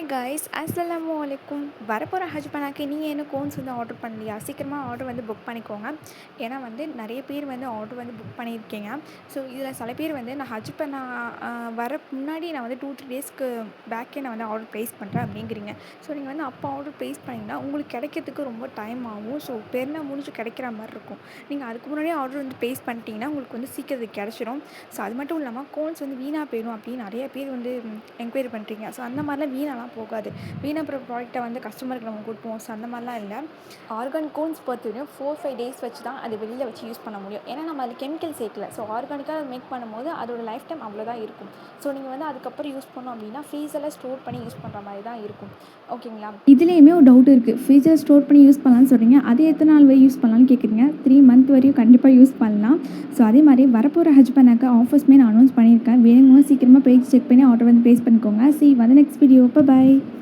Hi guys, அஸ்ஸலாமு அலைக்கும். வரப்போகிற ஹஜ் பண்ணாக்கு நீங்கள் என்ன கோன்ஸ் வந்து ஆர்டர் பண்ணலையா? சீக்கிரமாக ஆர்டர் வந்து புக் பண்ணிக்கோங்க. ஏன்னா வந்து நிறைய பேர் வந்து ஆர்டர் வந்து புக் பண்ணியிருக்கீங்க. ஸோ இதில் சில பேர் வந்து நான் ஹஜ் பண்ண வர முன்னாடி நான் வந்து 2-3 டேஸ்க்கு பேக்கே நான் வந்து ஆர்டர் ப்ளேஸ் பண்ணுறேன் அப்படிங்கிறீங்க. ஸோ நீங்கள் வந்து அப்போ ஆர்டர் ப்ளேஸ் பண்ணிங்கன்னா உங்களுக்கு கிடைக்கிறதுக்கு ரொம்ப டைம் ஆகும். ஸோ பெருநாள் முடிஞ்சு கிடைக்கிற மாதிரி இருக்கும். நீங்கள் அதுக்கு முன்னாடியே ஆர்டர் வந்து ப்ளேஸ் பண்ணிட்டீங்கன்னா உங்களுக்கு வந்து சீக்கிரம் கிடச்சிரும். ஸோ அது மட்டும் இல்லாமல் கோன்ஸ் வந்து வீணாக போயிடும் அப்படின்னு நிறைய பேர் வந்து என்கொயரி பண்ணுறீங்க. ஸோ அந்த மாதிரிலாம் வீணாலாம் போகாது. வீணாக போகிற ப்ராடக்ட்டை வந்து கஸ்டமருக்கு நம்ம கொடுப்போம். ஸோ அந்த மாதிரிலாம் இல்லை. ஆர்கானிக் கோன்ஸ் பொறுத்தவரையும் 4-5 டேஸ் வச்சு தான் அது வெளியில் வச்சு யூஸ் பண்ண முடியும். ஏன்னா நம்ம அதில் கெமிக்கல் சேர்க்கல. ஸோ ஆர்கானிக்காக அதை மேக் பண்ணும்போது அதோட லைஃப் டைம் அவ்வளோதான் இருக்கும். ஸோ நீங்கள் வந்து அதுக்கப்புறம் யூஸ் பண்ணோம் அப்படின்னா ஃப்ரீசரில் ஸ்டோர் பண்ணி யூஸ் பண்ணுற மாதிரி தான் இருக்கும். ஓகேங்களா? இதுலேயுமே ஒரு டவுட் இருக்குது. ஃப்ரீசர் ஸ்டோர் பண்ணி யூஸ் பண்ணலான்னு சொல்கிறீங்க. அது எத்தனை நாள் வரை யூஸ் பண்ணலான்னு கேட்குறீங்க. 3 மந்த் வரையும் கண்டிப்பாக யூஸ் பண்ணலாம். ஸோ அதே மாதிரி வரப்போகிற ஹஜ் பண்ணாக்க ஆஃபர்ஸ்மே நான் அனௌன்ஸ் பண்ணியிருக்கேன். வேணும்னா சீக்கிரமாக பேஜ் செக் பண்ணி ஆர்டர் வந்து ப்ளேஸ் பண்ணிக்கோங்க. See you on the next video. Bye bye.